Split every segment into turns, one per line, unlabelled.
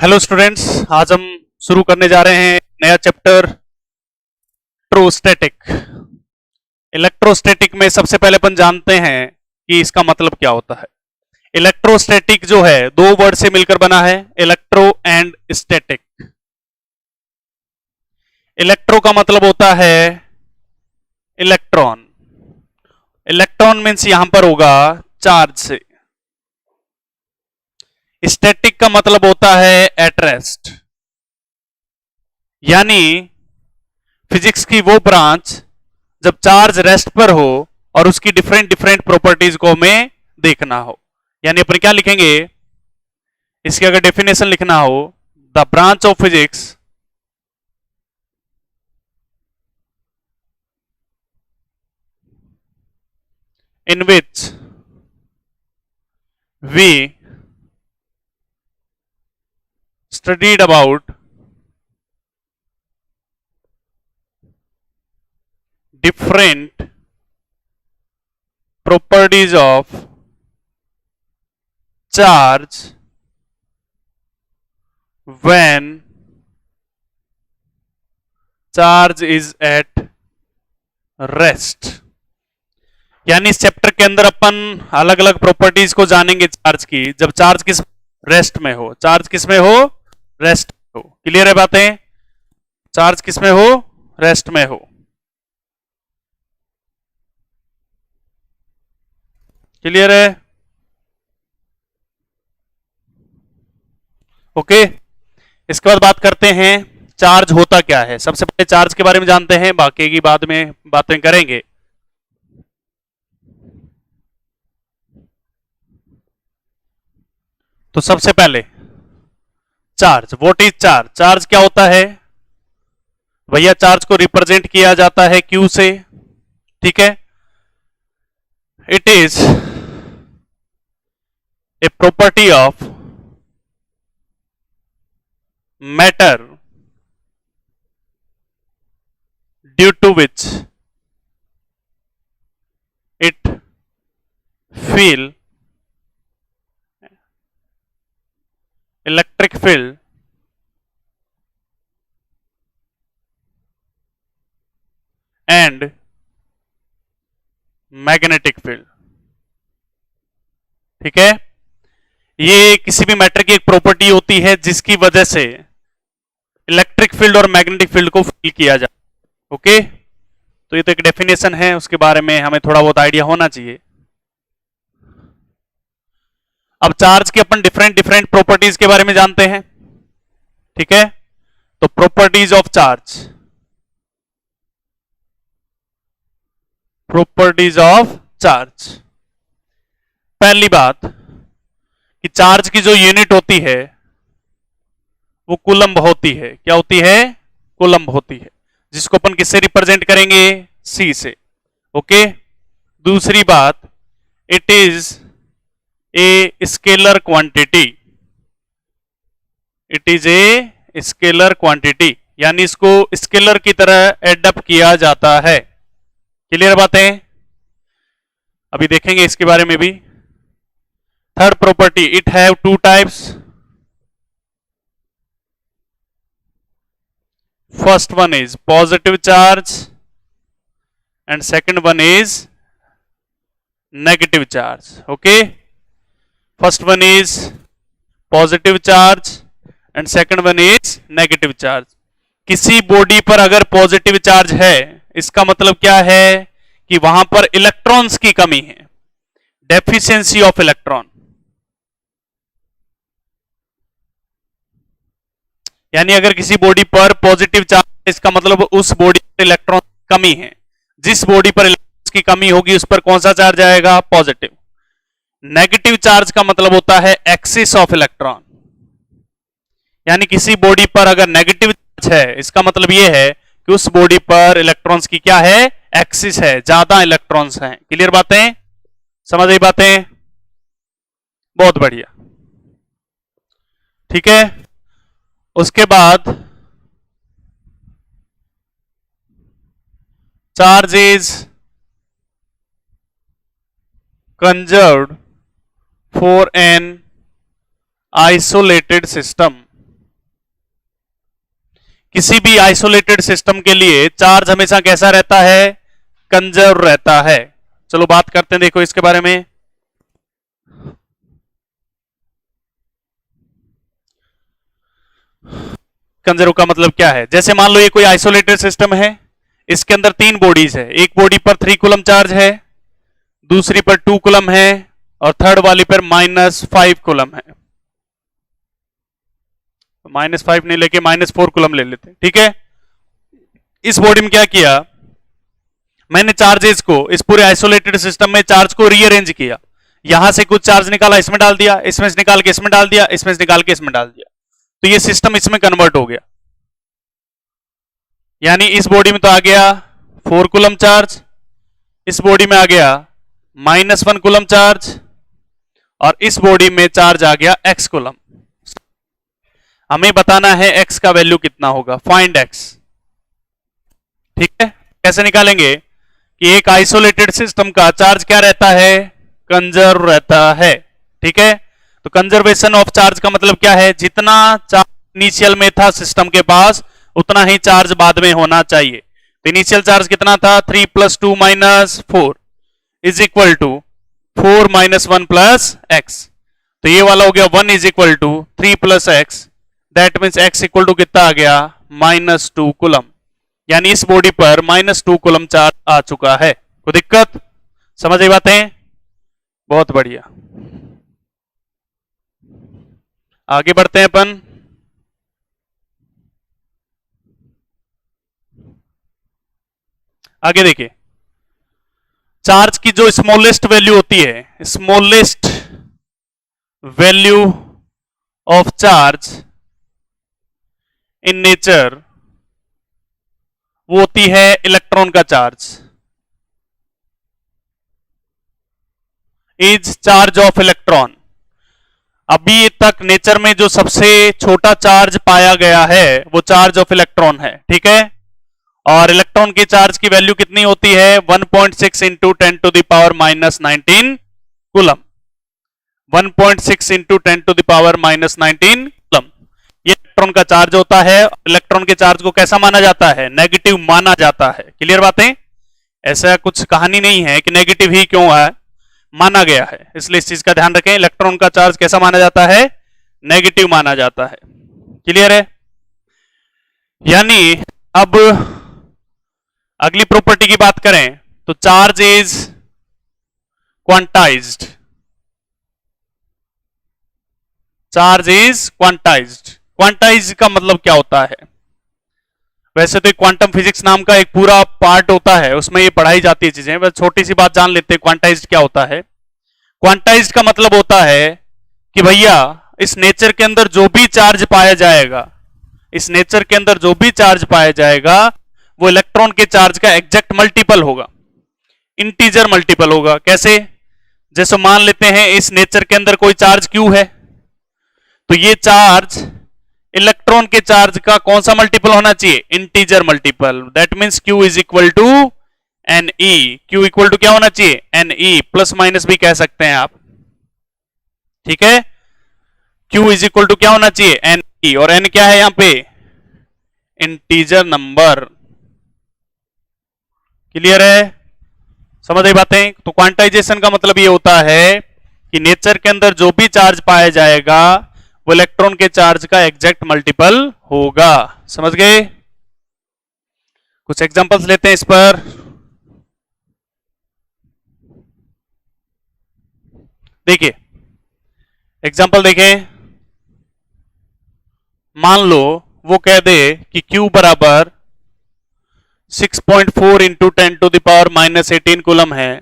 Hello students, आज हम शुरू करने जा रहे हैं नया चैप्टर इलेक्ट्रोस्टैटिक। इलेक्ट्रोस्टैटिक में सबसे पहले अपन जानते हैं कि इसका मतलब क्या होता है। इलेक्ट्रोस्टैटिक जो है दो वर्ड से मिलकर बना है, इलेक्ट्रो एंड स्टैटिक। इलेक्ट्रो का मतलब होता है इलेक्ट्रॉन। इलेक्ट्रॉन मीन्स यहां पर होगा चार्ज से। स्टैटिक का मतलब होता है एट रेस्ट, यानी फिजिक्स की वो ब्रांच जब चार्ज रेस्ट पर हो और उसकी डिफरेंट डिफरेंट प्रॉपर्टीज को हमें देखना हो। यानी अपन क्या लिखेंगे, इसकी अगर डेफिनेशन लिखना हो, the branch of physics in which we studied about different properties of charge when charge is at rest। यानी इस चैप्टर के अंदर अपन अलग अलग प्रॉपर्टीज को जानेंगे चार्ज की, जब चार्ज किस रेस्ट में हो। चार्ज किस में हो, रेस्ट हो। क्लियर है बातें, चार्ज किस में हो, रेस्ट में हो। क्लियर है, ओके। इसके बाद बात करते हैं चार्ज होता क्या है। सबसे पहले चार्ज के बारे में जानते हैं, बाकी की बाद में बातें करेंगे। तो सबसे पहले charge, what is charge. Charge क्या होता है भैया, चार्ज को रिप्रेजेंट किया जाता है Q से, ठीक है। It is a property of matter due to which it feel electric field and magnetic field, ठीक है। ये किसी भी मैटर की एक प्रॉपर्टी होती है जिसकी वजह से इलेक्ट्रिक फील्ड और मैग्नेटिक फील्ड को फील किया जाए, ओके। तो ये तो एक डेफिनेशन है, उसके बारे में हमें थोड़ा बहुत आइडिया होना चाहिए। अब चार्ज की अपन डिफरेंट डिफरेंट प्रॉपर्टीज के बारे में जानते हैं, ठीक है। तो properties of charge, properties of charge. पहली बात कि चार्ज की जो यूनिट होती है वो कूलम्ब होती है। क्या होती है, कूलम्ब होती है, जिसको अपन किससे रिप्रेजेंट करेंगे, C से, ओके। दूसरी बात, it is a scalar quantity. It is a scalar quantity, यानी इसको स्केलर की तरह एडअप किया जाता है। क्लियर बातें, अभी देखेंगे इसके बारे में भी। Third property, it have two types. First one is positive charge and second one is negative charge, okay. First one is positive charge and second one is negative charge. किसी बॉडी पर अगर पॉजिटिव चार्ज है, इसका मतलब क्या है कि वहां पर इलेक्ट्रॉन्स की कमी है, डेफिशिएंसी ऑफ इलेक्ट्रॉन। यानी अगर किसी बॉडी पर पॉजिटिव चार्ज है, इसका मतलब उस बॉडी पर इलेक्ट्रॉन की कमी है। जिस बॉडी पर इलेक्ट्रॉन्स की कमी होगी उस पर कौन सा चार्ज आएगा, पॉजिटिव। नेगेटिव चार्ज का मतलब होता है एक्सिस ऑफ इलेक्ट्रॉन। यानी किसी बॉडी पर अगर नेगेटिव चार्ज है, इसका मतलब यह है कि उस बॉडी पर इलेक्ट्रॉन्स की क्या है, एक्सिस है, ज्यादा इलेक्ट्रॉन्स हैं। क्लियर बातें, समझ आई बातें, बहुत बढ़िया, ठीक है। उसके बाद charge is conserved for an isolated system। किसी भी आइसोलेटेड सिस्टम के लिए चार्ज हमेशा कैसा रहता है, कंजर्व रहता है। चलो बात करते हैं, देखो इसके बारे में। कंजर्व का मतलब क्या है, जैसे मान लो ये कोई आइसोलेटेड सिस्टम है, इसके अंदर 3 बॉडीज है, एक बॉडी पर 3 कूलम चार्ज है, दूसरी पर 2 कूलम है, और थर्ड वाली पर -5 कूलम है। -5 नहीं लेके -4 कूलम ले लेते, ठीक है। इस बॉडी में क्या किया, मैंने चार्जेस को इस पूरे आइसोलेटेड सिस्टम में चार्ज को रीअरेंज किया। यहां से कुछ चार्ज निकाला, इसमें डाल दिया, इसमें से निकाल के इसमें डाल दिया, इसमें से निकाल के इसमें डाल दिया, तो ये सिस्टम इसमें कन्वर्ट हो गया। यानी इस बॉडी में तो आ गया 4 कूलम चार्ज, इस बॉडी में आ गया -1 कूलम चार्ज, और इस बॉडी में चार्ज आ गया x कूलम। हमें बताना है x का वैल्यू कितना होगा, फाइंड x। ठीक है, कैसे निकालेंगे कि एक आइसोलेटेड सिस्टम का चार्ज क्या रहता है, कंजर्व रहता है। ठीक है, तो कंजर्वेशन ऑफ चार्ज का मतलब क्या है, जितना चार्ज इनिशियल में था सिस्टम के पास उतना ही चार्ज बाद में होना चाहिए। तो इनिशियल चार्ज कितना था, 3 + 2 - 4 इज इक्वल टू 4 - 1 + x। तो ये वाला हो गया 1 is equal to 3 + x, that means x equal to कितना आ गया, -2 कूलम। यानी इस बॉडी पर -2 कूलम चार्ज आ चुका है। कोई दिक्कत, समझ आई बातें? बहुत बढ़िया, आगे बढ़ते हैं अपन। आगे देखिए, चार्ज की जो स्मॉलेस्ट वैल्यू होती है, smallest value of charge in nature, वो होती है इलेक्ट्रॉन का charge, is charge of electron. अभी तक नेचर में जो सबसे छोटा चार्ज पाया गया है वो चार्ज ऑफ इलेक्ट्रॉन है। ठीक है, और इलेक्ट्रॉन की चार्ज की वैल्यू कितनी होती है, 1.6 × 10⁻⁻19 कूलम। 1.6 × 10⁻⁻19 कूलम ये इलेक्ट्रॉन का चार्ज होता है। इलेक्ट्रॉन के चार्ज को कैसा माना जाता है, नेगेटिव माना जाता है। क्लियर बातें? ऐसा कुछ कहानी नहीं है कि नेगेटिव ही क्यों है, माना गया है, इसलिए इस चीज का ध्यान रखें। इलेक्ट्रॉन का चार्ज कैसा माना जाता है, नेगेटिव माना जाता है। क्लियर है? यानी अब अगली प्रॉपर्टी की बात करें तो charge is quantized. Charge is quantized. Quantize का मतलब क्या होता है, वैसे तो क्वांटम फिजिक्स नाम का एक पूरा पार्ट होता है, उसमें ये पढ़ाई जाती है चीजें, बस छोटी सी बात जान लेते हैं क्वांटाइज्ड क्या होता है। क्वांटाइज्ड का मतलब होता है कि भैया इस नेचर के अंदर जो भी चार्ज पाया जाएगा, इस नेचर के अंदर जो भी चार्ज पाया जाएगा वो इलेक्ट्रॉन के चार्ज का एग्जैक्ट मल्टीपल होगा, इंटीजर मल्टीपल होगा। कैसे? जैसे मान लेते हैं इस नेचर के अंदर कोई चार्ज Q है, तो ये चार्ज इलेक्ट्रॉन के चार्ज का कौन सा मल्टीपल होना चाहिए, integer multiple. That means Q is equal to Ne। Q equal to क्या होना चाहिए, Ne, प्लस माइनस भी कह सकते हैं आप। ठीक है, Q इज इक्वल टू क्या होना चाहिए, Ne, और N क्या है यहां पे, इंटीजर नंबर। क्लियर है? समझ आई बातें? तो क्वांटाइजेशन का मतलब ये होता है कि नेचर के अंदर जो भी चार्ज पाया जाएगा वो इलेक्ट्रॉन के चार्ज का एग्जैक्ट मल्टीपल होगा। समझ गए? कुछ एग्जांपल्स लेते हैं इस पर। देखिए एग्जांपल देखें, मान लो वो कह दे कि Q बराबर 6.4 × 10⁻⁻18 कूलम है।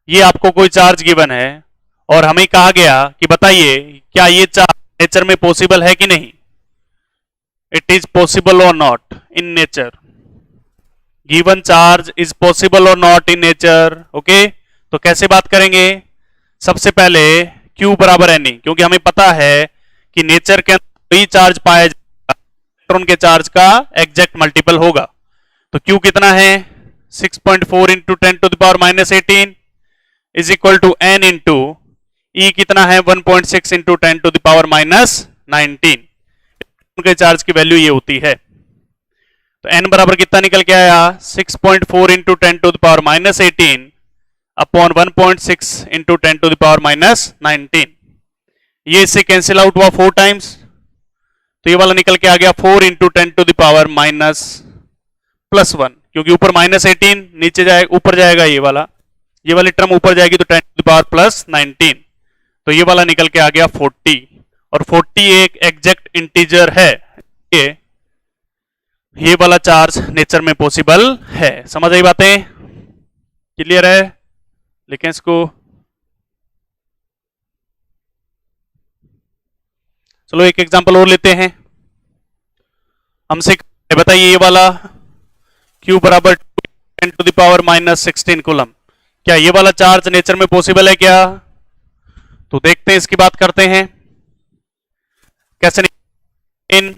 ये आपको कोई चार्ज गिवन है और हमें कहा गया कि बताइए क्या ये चार्ज नेचर में पॉसिबल है कि नहीं, इट इज पॉसिबल और not in nature. Given charge is possible और नॉट इन नेचर। ओके, तो कैसे बात करेंगे, सबसे पहले Q बराबर Ne, क्योंकि हमें पता है कि नेचर के अंदर भी चार्ज पाया जाएगा इलेक्ट्रॉन के चार्ज का एग्जैक्ट मल्टीपल होगा। तो Q कितना है, 6.4 × 10⁻⁻18 is equal to N into E कितना है, 1.6 × 10⁻⁻19। के चार्ज की वैल्यू ये होती है। तो n बराबर कितना निकल के आया 6.4 into 10 to the power minus 18 upon 1.6 into 10 to the power minus 19। ये इससे कैंसिल आउट हुआ 4 टाइम्स, तो ये वाला निकल के आ गया 4 into 10 to the power minus plus 1, क्योंकि ऊपर माइनस 18 नीचे जाएगा, ऊपर जाएगा ये वाली टर्म ऊपर जाएगी तो 10 टू द पावर प्लस 19, तो ये वाला निकल के आ गया 40। और 40 एक एग्जैक्ट इंटीजर है, ये वाला चार्ज नेचर में पॉसिबल है। समझ आई बातें? क्लियर है? लिखें इसको। चलो एक एग्जांपल और लेते हैं। हमसे बताइए ये वाला Q बराबर 10 to the power minus 16 coulomb, क्या ये वाला चार्ज नेचर में पॉसिबल है क्या? तो देखते हैं, इसकी बात करते हैं कैसे। इन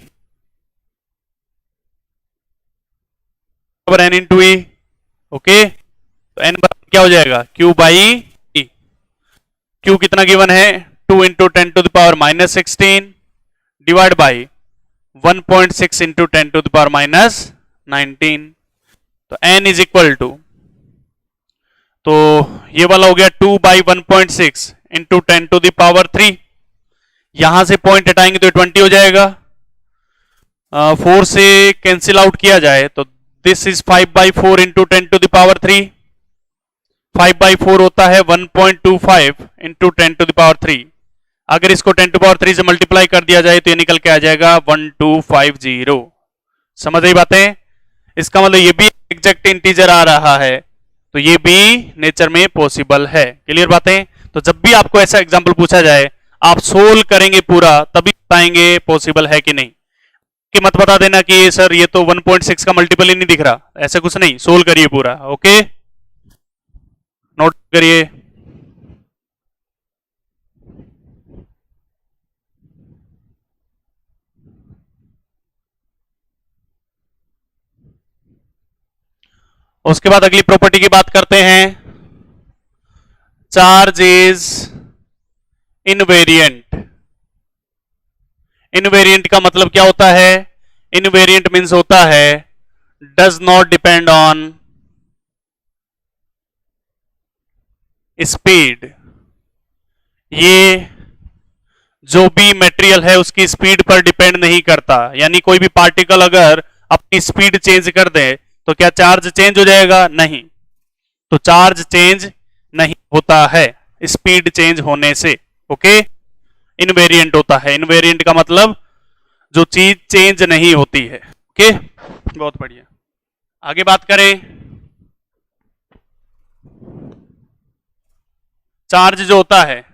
n इंटू ई, ओके, तो n बराबर क्या हो जाएगा Q बाई ई। Q कितना गिवन है 2 into 10 to the power minus 16 divide by 1.6 into 10 to the power minus 19, तो n इज इक्वल टू, तो ये वाला हो गया 2 by 1.6 into 10 to the power 3, यहां से पॉइंट हटाएंगे तो 20 हो जाएगा, 4 से कैंसिल आउट किया जाए तो this is 5 by 4 into 10 to the power 3, 5 by 4 होता है 1.25 इंटू 10 टू द पावर 3, अगर इसको 10 टू पावर 3 से मल्टीप्लाई कर दिया जाए तो ये निकल के आ जाएगा 1250। समझ आई बातें? इसका मतलब ये भी एग्जैक्ट इंटीजर आ रहा है, तो ये भी नेचर में पॉसिबल है। क्लियर बातें? तो जब भी आपको ऐसा एग्जांपल पूछा जाए आप सोल्व करेंगे पूरा, तभी बताएंगे पॉसिबल है कि नहीं, कि मत बता देना कि सर ये तो 1.6 का मल्टीपल ही नहीं दिख रहा, ऐसा कुछ नहीं, सोल्व करिए पूरा। ओके, नोट करिए। उसके बाद अगली प्रॉपर्टी की बात करते हैं, चार्ज इज इनवेरिएंट। इनवेरिएंट का मतलब क्या होता है? इनवेरिएंट मीन्स होता है does not depend on speed. ये जो भी मटेरियल है उसकी स्पीड पर डिपेंड नहीं करता, यानी कोई भी पार्टिकल अगर अपनी स्पीड चेंज कर दे तो क्या चार्ज चेंज हो जाएगा? नहीं, तो चार्ज चेंज नहीं होता है स्पीड चेंज होने से। ओके, इनवेरिएंट होता है। इनवेरिएंट का मतलब जो चीज चेंज नहीं होती है। ओके, बहुत बढ़िया। आगे बात करें, चार्ज जो होता है,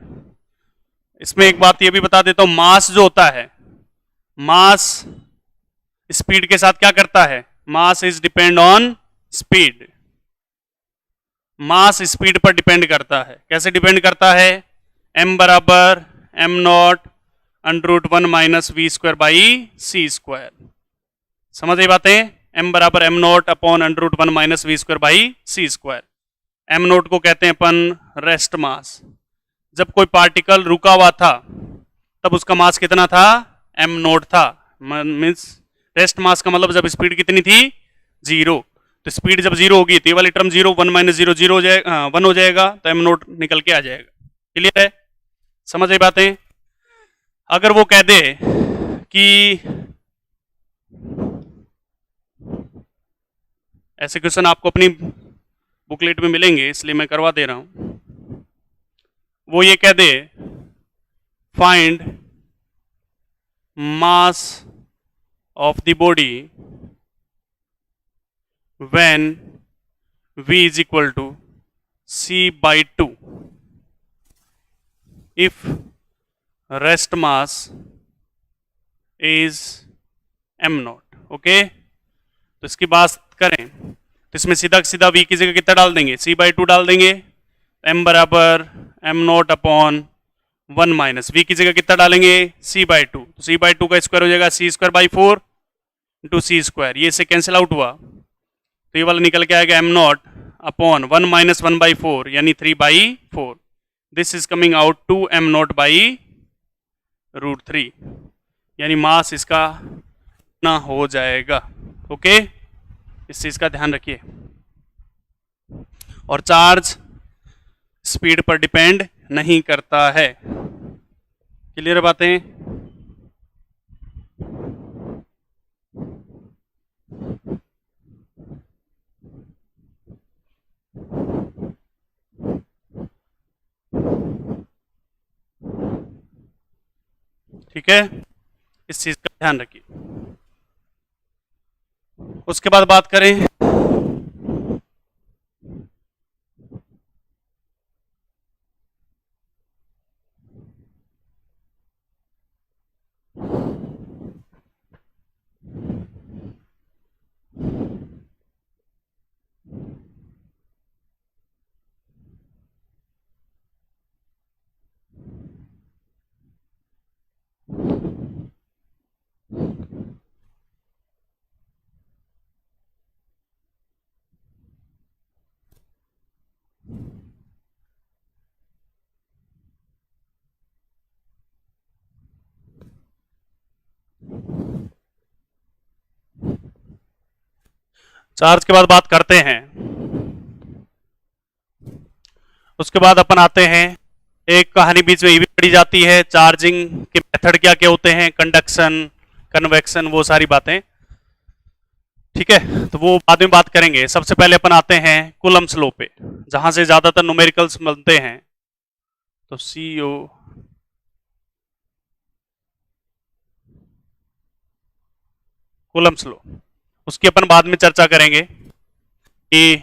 इसमें एक बात ये भी बता देता हूं, मास जो होता है, मास स्पीड के साथ क्या करता है? Mass is depend on speed. Mass speed पर डिपेंड करता है। कैसे डिपेंड करता है? m बराबर m naught under root 1 minus v square by c square. समझ आई बातें? m बराबर m naught upon under root 1 minus v square by c square. m naught को कहते हैं अपन रेस्ट मास। जब कोई पार्टिकल रुका हुआ था तब उसका मास कितना था? m नोट था। मीन्स रेस्ट मास का मतलब जब स्पीड कितनी थी? 0। तो स्पीड जब 0 होगी तो ये वाली टर्म 0, 1 माइनस 0 0 हो जाएगा, 1 हो जाएगा, तो m नोट निकल के आ जाएगा। क्लियर है? समझ आई बातें? अगर वो कह दे कि ऐसे क्वेश्चन आपको अपनी बुकलेट में मिलेंगे, इसलिए मैं करवा दे रहा हूं। वो ये कह they find mass of the body when v is equal to c by 2 if rest mass is m naught। Okay, तो इसकी बात करें तो इसमें सीधा सीधा v की जगह कितना डाल देंगे? c by 2 डाल देंगे। m बराबर m naught upon 1 minus v की जगह कितना डालेंगे? c by 2। तो c by 2 का स्क्वायर हो जाएगा c square by 4 into c square. ये से कैंसिल आउट हुआ तो ये वाला निकल के आएगा m naught upon 1 minus 1 by 4 यानी 3 by 4। This is coming out to m naught by root 3, यानी मास इसका ना हो जाएगा। ओके, इस चीज का ध्यान रखिए। और चार्ज स्पीड पर डिपेंड नहीं करता है। क्लियर बातें? ठीक है, इस चीज का ध्यान रखिए। उसके बाद बात करें चार्ज के बाद बात करते हैं। उसके बाद अपन आते हैं, एक कहानी बीच में ये भी पढ़ी जाती है, चार्जिंग के मेथड क्या क्या होते हैं, कंडक्शन, कन्वेक्शन, वो सारी बातें। ठीक है, तो वो बाद में बात करेंगे। सबसे पहले अपन आते हैं कूलम्ब्स लॉ पे, जहां से ज्यादातर न्यूमेरिकल्स मिलते हैं। तो CO कूलम्ब्स लॉ, उसकी अपन बाद में चर्चा करेंगे कि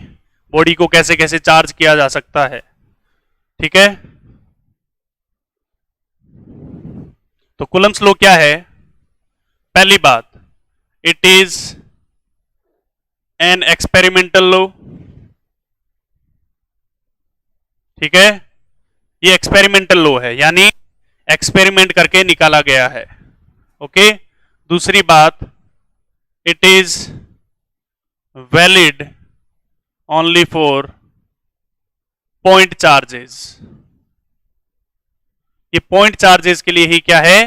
बॉडी को कैसे कैसे चार्ज किया जा सकता है। ठीक है, तो कूलम्ब्स लॉ क्या है? पहली बात, it is an experimental law. ठीक है, ये एक्सपेरिमेंटल लॉ है, यानी एक्सपेरिमेंट करके निकाला गया है। ओके, दूसरी बात, it is valid only for point charges. ये पॉइंट चार्जेस के लिए ही क्या है?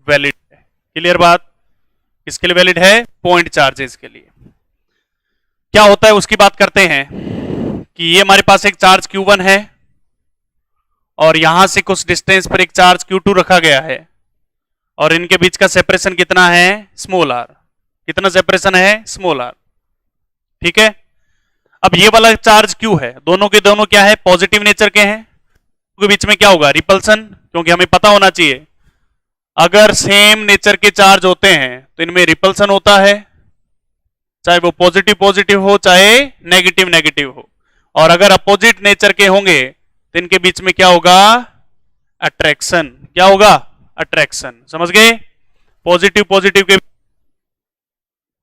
वैलिड है। क्लियर बात? किसके लिए वैलिड है? पॉइंट चार्जेस के लिए। क्या होता है उसकी बात करते हैं कि ये हमारे पास एक चार्ज Q1 है और यहां से कुछ डिस्टेंस पर एक चार्ज Q2 रखा गया है और इनके बीच का सेपरेशन कितना है? Small r। कितना सेपरेशन है? Small r। ठीक है, अब ये वाला चार्ज Q है, दोनों के दोनों क्या है? पॉजिटिव नेचर के हैं। के बीच में क्या होगा? रिपल्सन, क्योंकि हमें पता होना चाहिए अगर सेम नेचर के चार्ज होते हैं तो इनमें रिपल्सन होता है, चाहे वो पॉजिटिव पॉजिटिव हो चाहे नेगेटिव नेगेटिव हो। और अगर अपोजिट नेचर के होंगे तो इनके बीच में क्या होगा? अट्रैक्शन। क्या होगा? अट्रैक्शन। समझ गए? पॉजिटिव पॉजिटिव के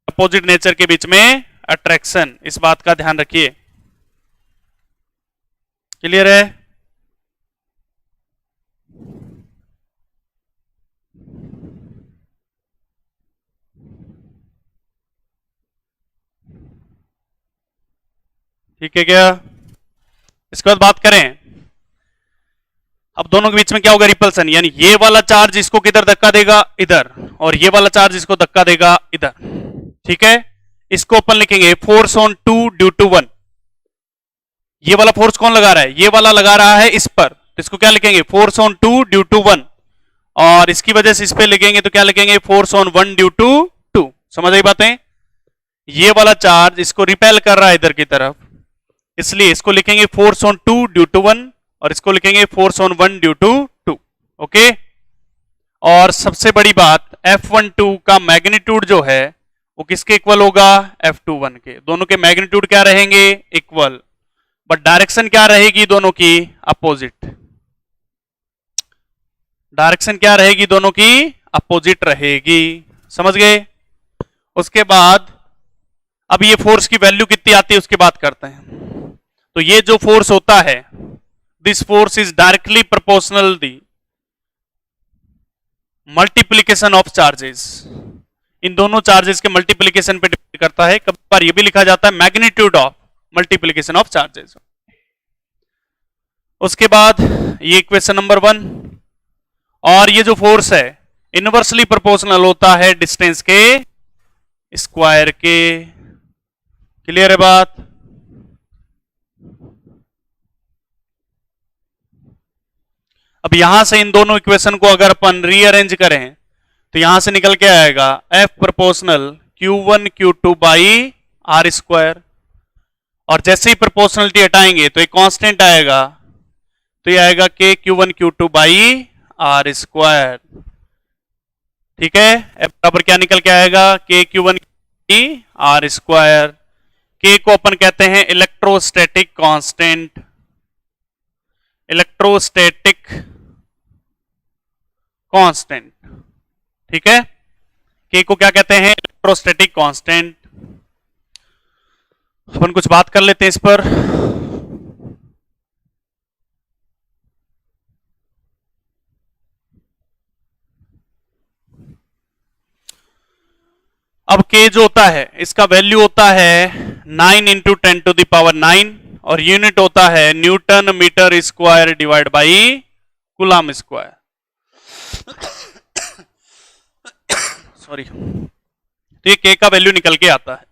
अपोजिट नेचर के बीच में अट्रैक्शन, इस बात का ध्यान रखिए। क्लियर है? ठीक है क्या? इसके बाद बात करें, अब दोनों के बीच में क्या होगा? रिपल्सन, यानी ये वाला चार्ज इसको किधर धक्का देगा? इधर, और ये वाला चार्ज इसको धक्का देगा इधर। ठीक है, इसको अपन लिखेंगे फोर्स ऑन 2 ड्यू टू 1। ये वाला फोर्स कौन लगा रहा है? ये वाला लगा रहा है इस पर, तो इसको क्या लिखेंगे? Force on 2 due to 1। और इसकी वजह से इस पे लिखेंगे तो क्या लिखेंगे? Force on 1 due to 2। समझ आई बातें? ये वाला चार्ज इसको रिपेल कर रहा है इधर की तरफ, इसलिए इसको लिखेंगे फोर्स ऑन 2 ड्यू टू 1 और इसको लिखेंगे force on 1 due to 2। Okay, और सबसे बड़ी बात, F12 का मैग्नीट्यूड जो है वो किसके इक्वल होगा? F21 के। दोनों के मैग्नीट्यूड क्या रहेंगे? इक्वल, बट डायरेक्शन क्या रहेगी दोनों की? अपोजिट। डायरेक्शन क्या रहेगी दोनों की? अपोजिट रहेगी। समझ गए? उसके बाद अब ये फोर्स की वैल्यू कितनी आती है उसकी बात करते हैं। तो ये जो फोर्स होता है, this force is directly proportional the multiplication of charges. इन दोनों चार्जेस के मल्टीप्लीकेशन पे डिपेंड करता है। कभी बार ये भी लिखा जाता है magnitude of multiplication of charges. उसके बाद ये इक्वेशन नंबर 1, और ये जो फोर्स है इनवर्सली प्रोपोर्शनल होता है डिस्टेंस के स्क्वायर के। क्लियर है बात? अब यहां से इन दोनों इक्वेशन को अगर अपन रीअरेंज करें तो यहां से निकल के आएगा F proportional Q1 Q2 by R square, और जैसे ही प्रोपोर्शनलिटी हटाएंगे तो एक कांस्टेंट आएगा, तो ये आएगा K Q1 Q2 by R square. ठीक है, F बराबर क्या निकल के आएगा? K Q1 are square. K को अपन कहते हैं इलेक्ट्रोस्टैटिक कांस्टेंट, इलेक्ट्रोस्टैटिक कांस्टेंट। ठीक है, K को क्या कहते हैं? Electrostatic constant. अपन कुछ बात कर लेते हैं इस पर। अब K जो होता है इसका वैल्यू होता है 9 इंटू 10 टू द पावर 9, और यूनिट होता है newton metre square divide by coulomb square. Sorry, तो ये K का वैल्यू निकल के आता है।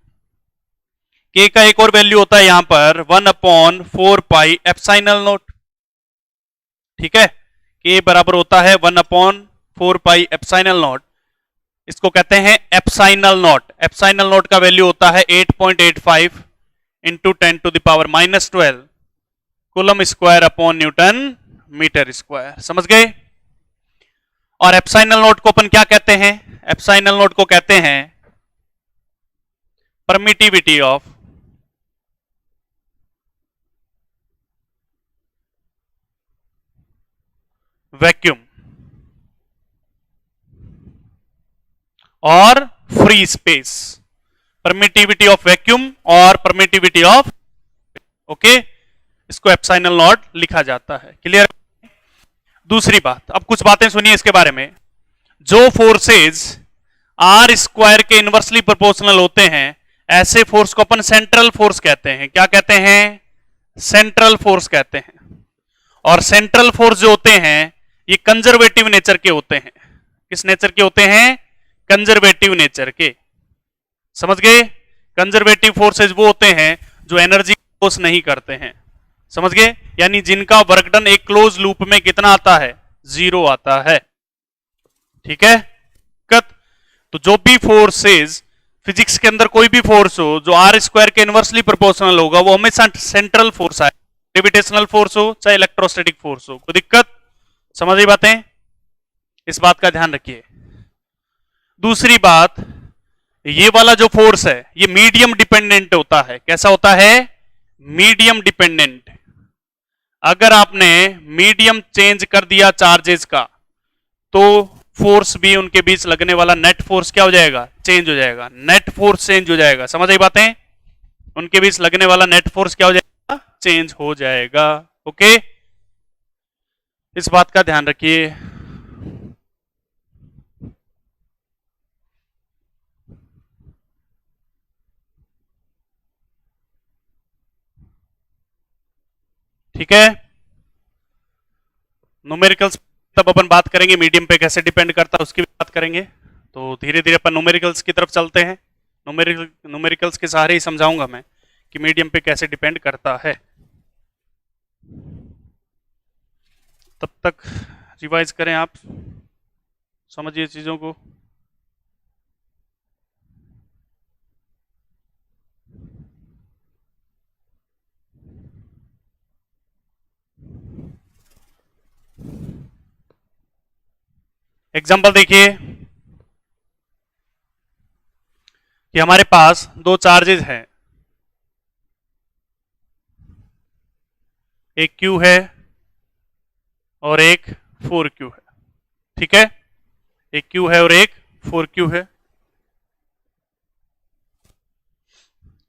K का एक और वैल्यू होता है यहां पर 1/4 पाई एप्सिलॉन नॉट। ठीक है, K बराबर होता है 1/4 पाई एप्सिलॉन नॉट। इसको कहते हैं एप्सिलॉन नॉट। एप्सिलॉन नॉट का वैल्यू होता है 8.85 into 10 to the power -12 coulomb square upon newton metre square. समझ गए? और एप्सिलॉन नॉट को अपन क्या कहते हैं? एप्सिलॉन नॉट को कहते हैं परमिटिविटी ऑफ वैक्यूम और free space. Permittivity of vacuum और परमिटिविटी ऑफ, ओके, इसको एप्सिलॉन नॉट लिखा जाता है। क्लियर? दूसरी बात, अब कुछ बातें सुनिए इसके बारे में। जो फोर्सेज आर स्क्वायर के इनवर्सली प्रोपोर्शनल होते हैं ऐसे फोर्स को अपन सेंट्रल फोर्स कहते हैं। क्या कहते हैं? सेंट्रल फोर्स कहते हैं। और सेंट्रल फोर्स जो होते हैं ये कंजर्वेटिव नेचर के होते हैं। किस नेचर के होते हैं? कंजर्वेटिव नेचर के। समझ गए? कंजर्वेटिव फोर्सेज वो होते हैं जो एनर्जी लॉस नहीं करते हैं। समझ गए? यानी जिनका वर्क डन एक क्लोज लूप में कितना आता है? 0 आता है। ठीक है, तो जो भी फोर्सेज फिजिक्स के अंदर कोई भी फोर्स हो जो आर स्क्वायर के इनवर्सली प्रोपोर्शनल होगा वो हमेशा सेंट्रल फोर्स आए, ग्रेविटेशनल फोर्स हो चाहे इलेक्ट्रोस्टैटिक फोर्स हो। कोई दिक्कत? समझ आई बातें? इस बात का ध्यान रखिए। दूसरी बात, ये वाला जो फोर्स है ये मीडियम डिपेंडेंट होता है। कैसा होता है? Medium dependent. अगर आपने मीडियम चेंज कर दिया चार्जेस का तो फोर्स भी उनके बीच लगने वाला नेट फोर्स क्या हो जाएगा? चेंज हो जाएगा। नेट फोर्स चेंज हो जाएगा। समझ आई बातें? उनके बीच लगने वाला नेट फोर्स क्या हो जाएगा? चेंज हो जाएगा। ओके, इस बात का ध्यान रखिए। ठीक है, न्यूमेरिकल्स तब अपन बात करेंगे मीडियम पे कैसे डिपेंड करता है उसकी भी बात करेंगे। तो धीरे धीरे अपन न्यूमेरिकल्स की तरफ चलते हैं। न्यूमेरिकल्स के सहारे ही समझाऊंगा मैं कि मीडियम पे कैसे डिपेंड करता है। तब तक रिवाइज करें आप, समझिए चीजों को। एग्जाम्पल देखिए कि हमारे पास दो चार्जेस हैं, एक Q है और एक 4Q है। ठीक है, एक Q है और एक 4Q है।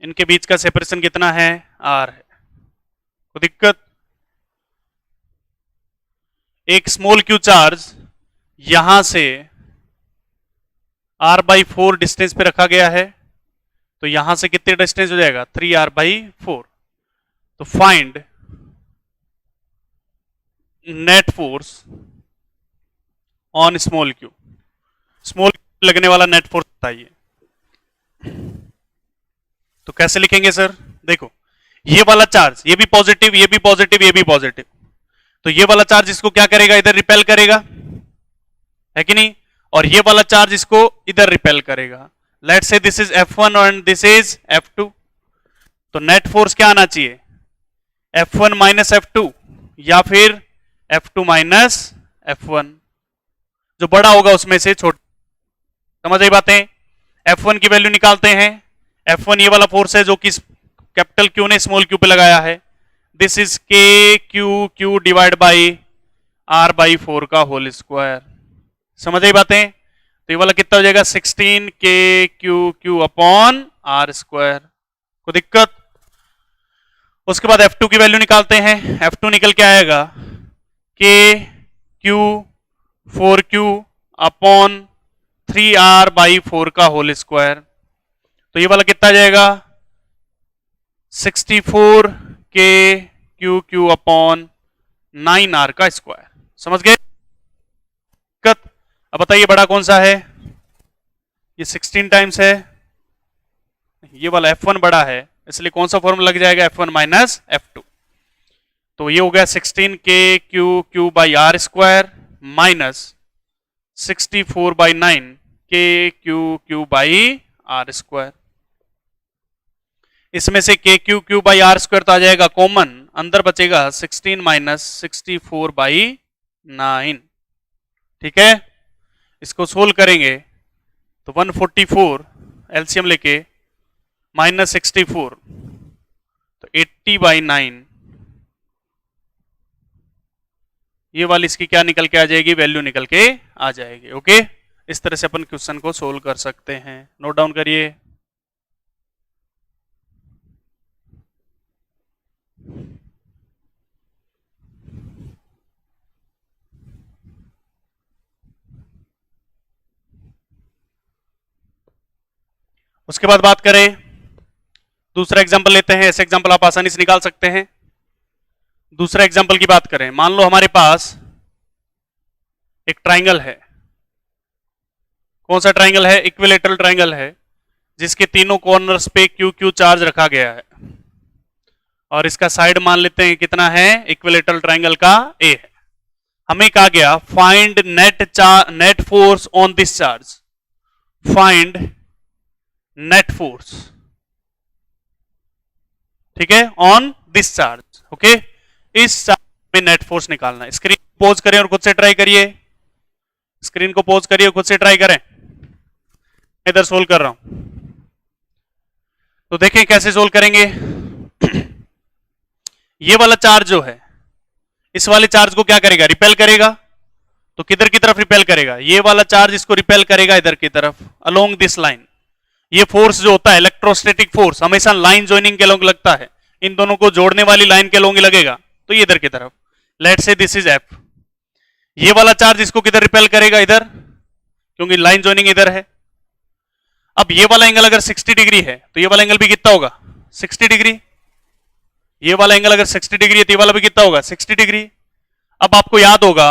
इनके बीच का सेपरेशन कितना है? R है। कोई दिक्कत? एक स्मॉल Q चार्ज यहां से R/4 डिस्टेंस पे रखा गया है, तो यहां से कितने डिस्टेंस हो जाएगा? 3R/4। तो find net force on small Q। Small Q लगने वाला नेट फोर्स बताइए। तो कैसे लिखेंगे सर? देखो, ये वाला चार्ज, ये भी पॉजिटिव, ये भी पॉजिटिव, ये भी पॉजिटिव, तो ये वाला चार्ज इसको क्या करेगा? इधर रिपेल करेगा, है कि नहीं? और ये वाला चार्ज इसको इधर रिपेल करेगा। Let's say this is F1 and this is F2, तो नेट फोर्स क्या आना चाहिए? F1 माइनस F2 या फिर F2 माइनस F1, जो बड़ा होगा उसमें से छोटा। समझ आई बातें? F1 की वैल्यू निकालते हैं। F1 ये वाला फोर्स है जो कि कैपिटल क्यू ने स्मॉल क्यू पे लगाया है। This is K Q Q divide by R by 4 का होल स्क्वायर। समझ आई बातें? तो ये वाला कितना हो जाएगा? 16 K Q Q upon R square. कोई दिक्कत? उसके बाद F2 की वैल्यू निकालते हैं। F2 निकल के आएगा के Q 4Q upon 3R by 4 का होल स्क्वायर। तो ये वाला कितना जाएगा? 64 के क्यू क्यू अपॉन 9R का स्क्वायर। समझ गए? अब बताइए बड़ा कौन सा है? ये 16 टाइम्स है, ये वाला F1 बड़ा है, इसलिए कौन सा फॉर्मूला लग जाएगा? F1 minus F2। तो ये हो गया 16 K Q Q by R square minus 64 by 9 K Q Q by R square. इसमें से K Q Q by R square तो आ जाएगा कॉमन, अंदर बचेगा 16 माइनस 64 बाई 9। ठीक है, इसको सोल्व करेंगे तो 144 एलसीएम लेके माइनस 64 तो 80 बाई 9, ये वाली इसकी क्या निकल के आ जाएगी? वैल्यू निकल के आ जाएगी। ओके, इस तरह से अपन क्वेश्चन को सोल्व कर सकते हैं। नोट डाउन करिए। उसके बाद बात करें, दूसरा एग्जांपल लेते हैं। ऐसे एग्जांपल आप आसानी से निकाल सकते हैं। दूसरा एग्जांपल की बात करें, मान लो हमारे पास एक ट्राइंगल है। कौन सा ट्राइंगल है? इक्विलेटरल ट्राइंगल है, जिसके तीनों कॉर्नर्स पे क्यू क्यू चार्ज रखा गया है, और इसका साइड मान लेते हैं कितना है? इक्विलेटरल ट्राइंगल का ए है। हमें कहा गया find net force on this charge. Find net force, ठीक है, ऑन दिस चार्ज। ओके, इस चार्ज में नेट फोर्स निकालना है। स्क्रीन पॉज करें और खुद से ट्राई करिए। स्क्रीन को पॉज करिए, खुद से ट्राई करें। इधर सोल्व कर रहा हूं, तो देखें कैसे सोल्व करेंगे। ये वाला चार्ज जो है, इस वाले चार्ज को क्या करेगा? रिपेल करेगा। तो किधर की तरफ रिपेल करेगा? ये वाला चार्ज इसको रिपेल करेगा इधर की तरफ, अलोंग दिस लाइन। ये फोर्स जो होता है इलेक्ट्रोस्टैटिक फोर्स, हमेशा लाइन ज्वाइनिंग के लोग लगता है, इन दोनों को जोड़ने वाली लाइन के लोग लगेगा, तो ये इधर की तरफ। Let's say this is F। ये वाला चार्ज इसको किधर रिपेल करेगा? इधर, क्योंकि लाइन ज्वाइनिंग इधर है। अब ये वाला एंगल अगर 60 डिग्री है तो ये वाला एंगल भी कितना होगा? 60 डिग्री। ये वाला एंगल अगर 60 डिग्री है तो ये वाला भी कितना होगा? 60 डिग्री। अब आपको याद होगा,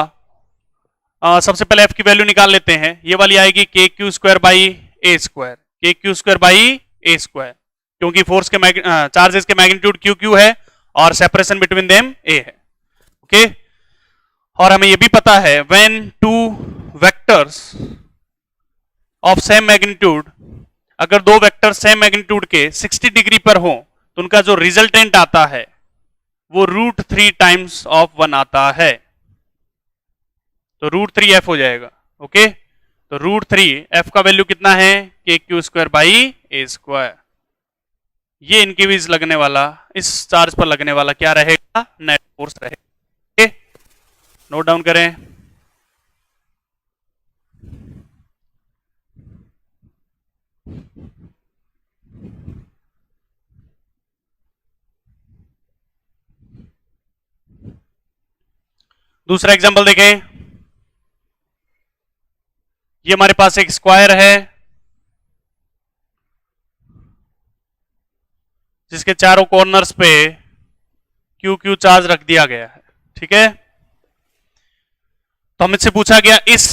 सबसे पहले F की वैल्यू निकाल लेते हैं। ये वाली आएगी K Q square by A square, K Q square by A square, क्योंकि फोर्स के चार्जेस के मैग्नीट्यूड क्यू क्यू है और सेपरेशन बिटवीन देम ए है। ओके, और हमें यह भी पता है when two vectors of same magnitude, अगर दो वेक्टर सेम मैग्नीट्यूड के 60 डिग्री पर हो तो उनका जो रिजल्टेंट आता है वो √3 टाइम्स ऑफ 1 आता है, तो √3f हो जाएगा। ओके, तो √3f का वैल्यू कितना है? के Q square by A square. ये इनके बीच लगने वाला, इस चार्ज पर लगने वाला क्या रहेगा? नेट फोर्स रहेगा। ओके, नोट डाउन करें। दूसरा एग्जांपल देखें। ये हमारे पास एक स्क्वायर है जिसके चारों कॉर्नर्स पे क्यू क्यू चार्ज रख दिया गया है। ठीक है, तो हमसे पूछा गया इस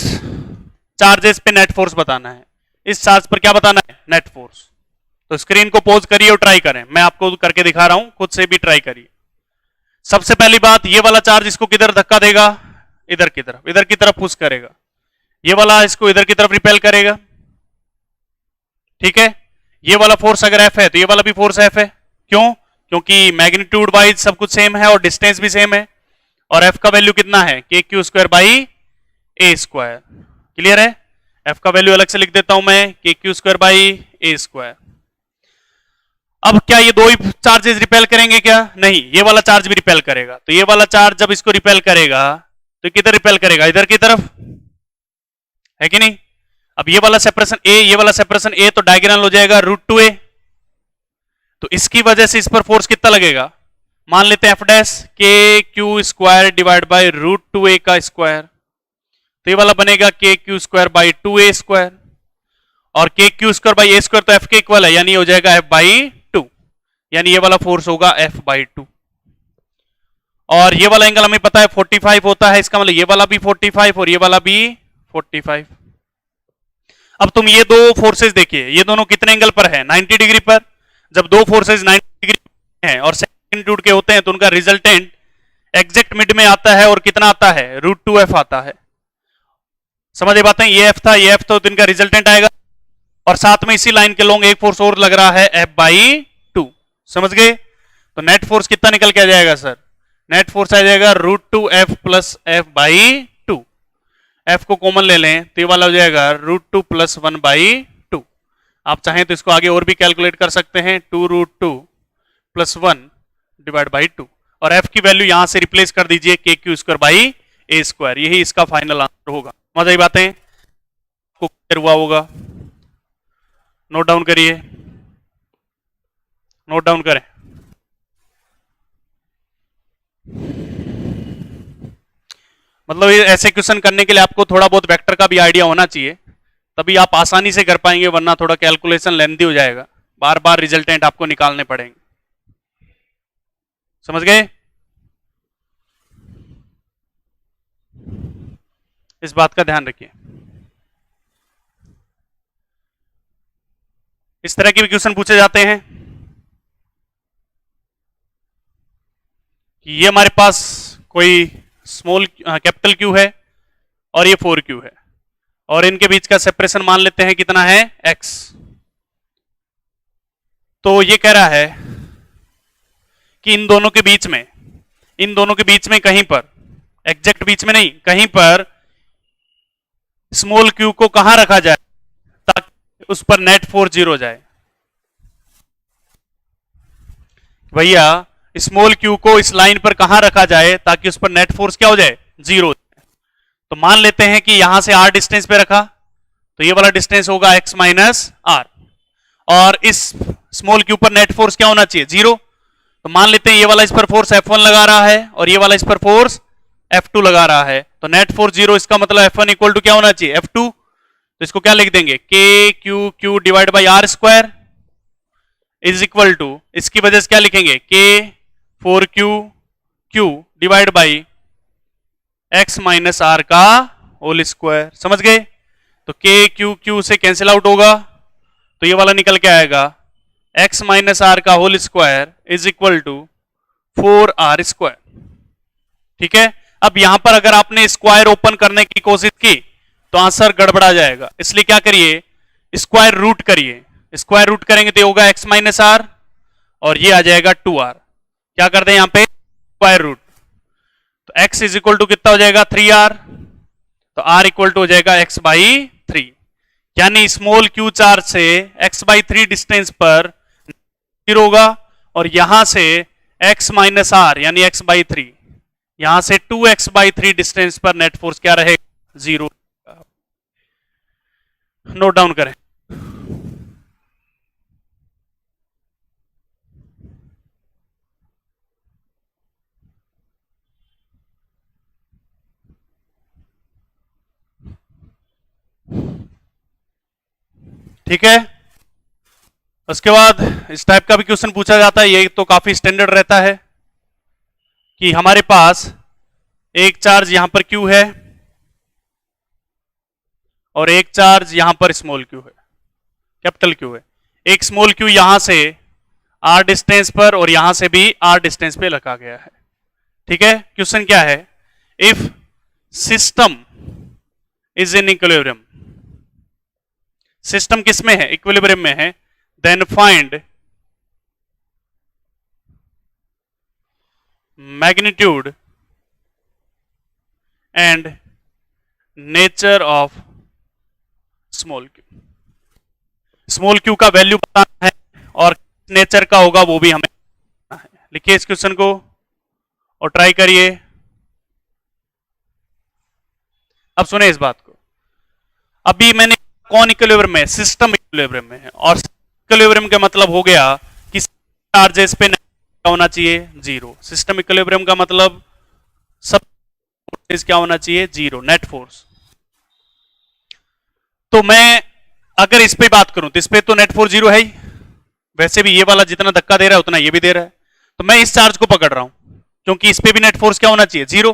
चार्जेस पे नेट फोर्स बताना है। इस चार्ज पर क्या बताना है? Net force. तो स्क्रीन को पॉज करिए और ट्राई करें, मैं आपको करके दिखा रहा हूं, खुद से भी ट्राई करिए। सबसे पहली बात, ये वाला चार्ज इसको किधर धक्का देगा, इधर की तरफ पुश करेगा, ये वाला इसको इधर की तरफ रिपेल करेगा, ठीक है। ये वाला फोर्स अगर एफ है तो ये वाला भी फोर्स एफ है, क्यों, क्योंकि मैग्नीट्यूड वाइज सब कुछ सेम है और डिस्टेंस भी सेम है, और एफ का वैल्यू कितना है, के Q square by A square. Clear है, एफ का वैल्यू अलग से लिख देता हूं मैं, के Q square by A square. अब क्या ये दो ही चार्जेस रिपेल करेंगे क्या, नहीं, ये वाला चार्ज भी रिपेल करेगा, तो ये वाला चार्ज जब इसको रिपेल करेगा तो किधर रिपेल करेगा, इधर की तरफ, है कि नहीं। अब ये वाला सेपरेशन ए, ये वाला सेपरेशन ए, तो डायगोनल हो जाएगा √2a, तो इसकी वजह से इस पर फोर्स कितना लगेगा, मान लेते हैं एफ डैश के Q square divide by √2a का स्क्वायर, तो ये वाला बनेगा के Q square by 2a square, और के Q square by A square तो एफ के इक्वल है, यानी हो जाएगा एफ बाई 2, यानी ये वाला फोर्स होगा एफ बाई 2। और ये वाला एंगल हमें पता है 45 होता है, इसका मतलब ये वाला भी 45 और ये वाला भी 45। अब तुम ये दो फोर्सेस देखिए, ये दोनों कितने एंगल पर है, 90 डिग्री पर। जब दो फोर्सेस 90 डिग्री हैं और मैग्नीट्यूड के होते हैं तो उनका रिजल्टेंट एग्जैक्ट मिड में आता है, और कितना आता है, √2f आता है। समझ बातें, ये एफ था, ये एफ, तो इनका रिजल्टेंट आएगा, और साथ में इसी लाइन के लोग एक फोर्स और लग रहा है एफ बाई 2, समझ गए। तो नेट फोर्स कितना निकल के आ जाएगा सर, नेट फोर्स आ जाएगा √2f plus F by 2। F को कॉमन ले लें तो ये वाला हो जाएगा √2 प्लस 1 बाई 2। आप चाहें तो इसको आगे और भी कैलकुलेट कर सकते हैं, 2√2 प्लस 1 डिवाइड बाई 2, और एफ की वैल्यू यहां से रिप्लेस कर दीजिए के Q square by A square, यही इसका फाइनल आंसर होगा। मजा ही बातें को क्लियर हुआ होगा, नोट डाउन करिए, नोट डाउन करें। मतलब ये ऐसे क्वेश्चन करने के लिए आपको थोड़ा बहुत वेक्टर का भी आइडिया होना चाहिए, तभी आप आसानी से कर पाएंगे, वरना थोड़ा कैलकुलेशन लेंथी हो जाएगा, बार बार रिजल्टेंट आपको निकालने पड़ेंगे। समझ गए, इस बात का ध्यान रखिए। इस तरह के भी क्वेश्चन पूछे जाते हैं कि ये हमारे पास कोई स्मॉल कैपिटल क्यू है और ये 4q है, और इनके बीच का सेपरेशन मान लेते हैं कितना है, x। तो ये कह रहा है कि इन दोनों के बीच में कहीं पर, एग्जैक्ट बीच में नहीं, कहीं पर स्मॉल q को कहां रखा जाए ताकि उस पर नेट फोर्स 0 हो जाए। भैया स्मॉल q को इस लाइन पर कहां रखा जाए ताकि उस पर नेट फोर्स क्या हो जाए, 0 हो जाए। तो मान लेते हैं कि यहां से r डिस्टेंस पे रखा, तो ये वाला डिस्टेंस होगा x माइनस r, और इस स्मॉल q पर नेट फोर्स क्या होना चाहिए, 0। तो मान लेते हैं ये वाला इस पर फोर्स F1 लगा रहा है और ये वाला इस पर फोर्स F2 लगा रहा है, तो नेट फोर्स 0, इसका मतलब F1 इक्वल टू क्या होना चाहिए, F2। तो इसको क्या लिख देंगे, K Q Q divide by R square is equal to, इसकी वजह से क्या लिखेंगे, K 4q Q divide by x minus R का होल स्क्वायर। समझ गए, तो के क्यू क्यू से कैंसिल आउट होगा, तो ये वाला निकल के आएगा x माइनस आर का whole square is equal to 4r square. ठीक है, अब यहां पर अगर आपने स्क्वायर ओपन करने की कोशिश की तो आंसर गड़बड़ा जाएगा, इसलिए क्या करिए, स्क्वायर रूट करिए। स्क्वायर रूट करेंगे तो होगा x माइनस आर और ये आ जाएगा 2r। क्या कर दें यहां पे, स्क्वायर रूट, तो x इज इक्वल टू कितना हो जाएगा, 3r, तो r इक्वल टू हो जाएगा x बाई 3, यानी स्मॉल q चार्ज से x बाई 3 डिस्टेंस पर 0 होगा, और यहां से x माइनस आर यानी x बाई 3, यहां से 2x बाई 3 डिस्टेंस पर नेट फोर्स क्या रहेगा, 0। नोट डाउन करें। ठीक है, उसके बाद इस टाइप का भी क्वेश्चन पूछा जाता है, ये तो काफी स्टैंडर्ड रहता है कि हमारे पास एक चार्ज यहां पर Q है और एक चार्ज यहां पर स्मॉल q है, कैपिटल Q है। एक स्मॉल क्यू यहां से आर डिस्टेंस पर और यहां से भी आर डिस्टेंस पे रखा गया है। ठीक है, क्वेश्चन क्या है, if system is in equilibrium, system किसमें है, इक्विलिब्रियम में है, then find magnitude and nature of small Q. Small Q का वैल्यू बताना है और नेचर का होगा वो भी हमें बताना है। लिखिए इस क्वेश्चन को और ट्राई करिए। अब सुने इस बात को, अभी मैंने कौन इक्विलिब्रियम में, सिस्टम इक्विलिब्रियम में है, और इक्विलिब्रियम का मतलब हो गया कि चार्जेस पे क्या होना चाहिए, जीरो। सिस्टम इक्विलिब्रियम का मतलब सब क्या होना चाहिए, जीरो, नेट फोर्स। तो मैं अगर इस पे बात करूं तो इस पे तो नेट फोर्स जीरो है ही, वैसे भी ये वाला जितना धक्का दे रहा है उतना ये भी दे रहा है, तो मैं इस चार्ज को पकड़ रहा हूं क्योंकि इस पे भी नेट फोर्स क्या होना चाहिए, जीरो।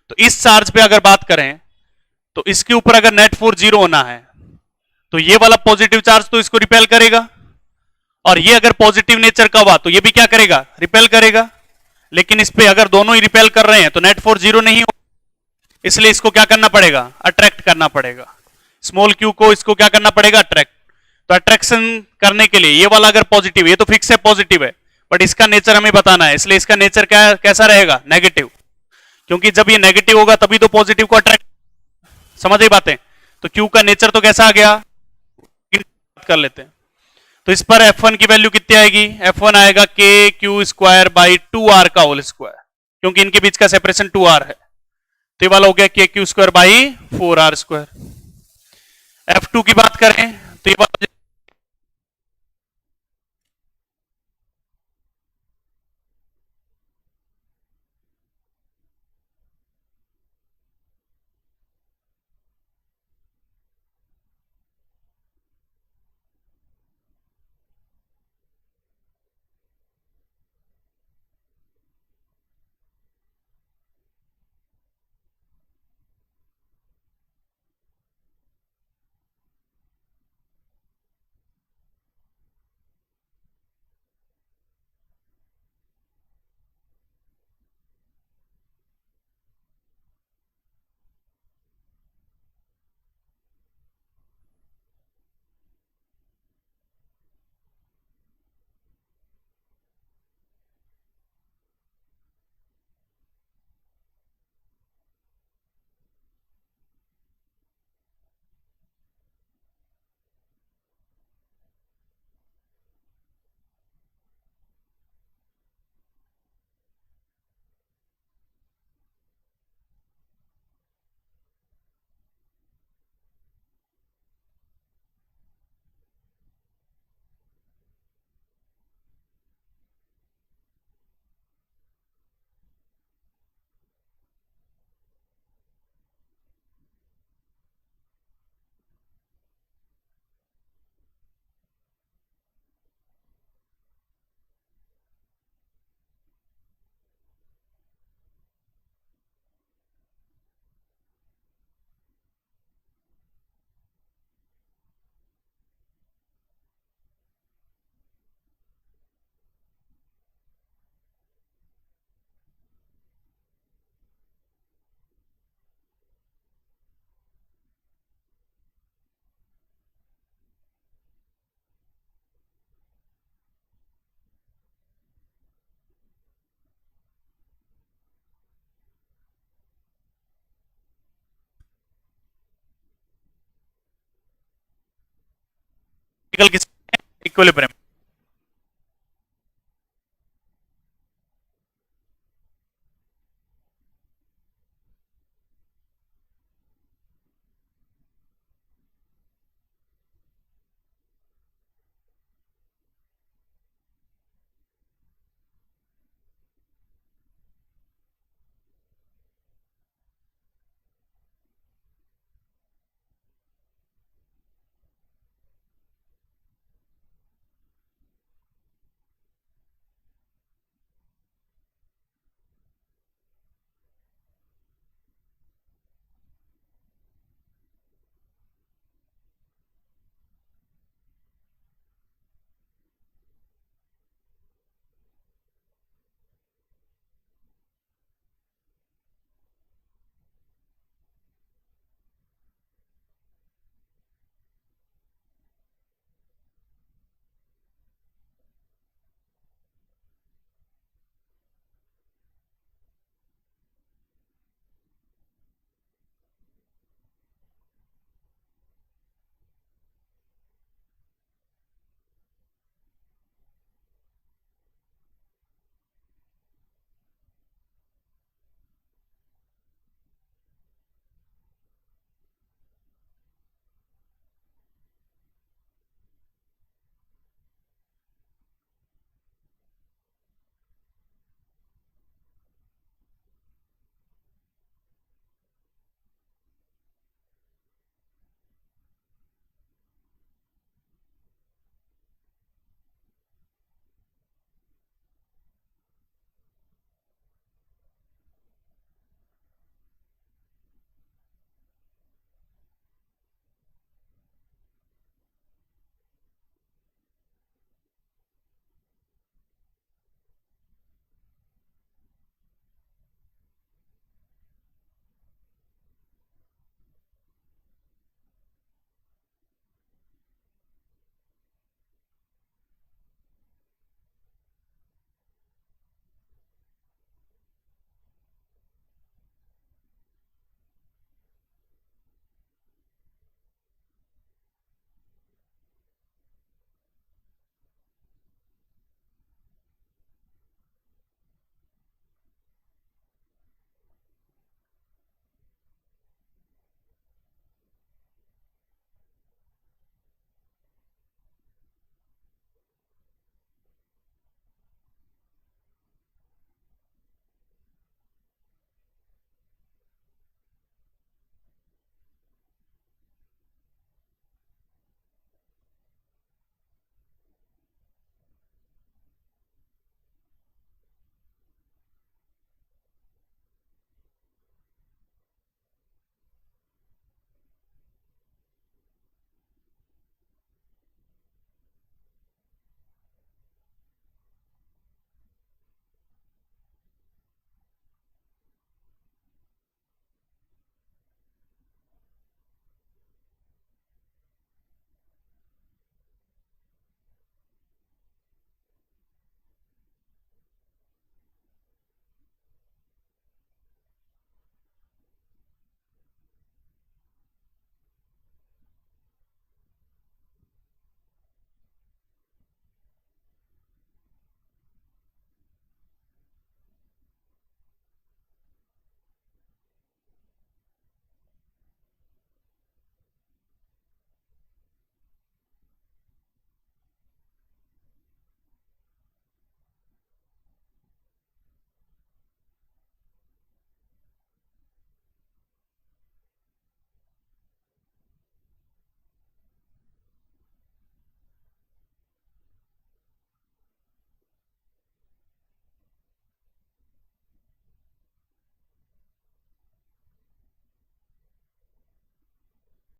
तो इस चार्ज पे अगर बात करें तो इसके ऊपर अगर नेट फोर्स जीरो होना है तो ये वाला पॉजिटिव चार्ज तो इसको रिपेल करेगा, और ये अगर पॉजिटिव नेचर का हुआ तो ये भी क्या करेगा, रिपेल करेगा। लेकिन इस पे अगर दोनों ही रिपेल कर रहे हैं तो नेट फोर्स जीरो नहीं हो, इसलिए इसको क्या करना पड़ेगा, अट्रैक्ट करना पड़ेगा। स्मॉल क्यू को इसको क्या करना पड़ेगा, अट्रैक्ट। तो अट्रैक्शन करने के लिए ये वाला अगर पॉजिटिव, ये तो फिक्स है पॉजिटिव है, बट इसका नेचर हमें बताना है, इसलिए इसका नेचर क्या कैसा रहेगा, नेगेटिव। क्योंकि जब ये नेगेटिव होगा तभी तो पॉजिटिव को अट्रैक्ट, समझ गई बातें। तो क्यू का नेचर तो कैसा आ गया, कर लेते हैं। तो इस पर F1 की वैल्यू कितनी आएगी, F1 आएगा के क्यू स्क्वायर बाई 2r का होल स्क्वायर, क्योंकि इनके बीच का सेपरेशन 2r है। तो ये वाला हो गया के Q square by 4r square. F2 की बात करें तो ये वाला इक्विलिब्रियम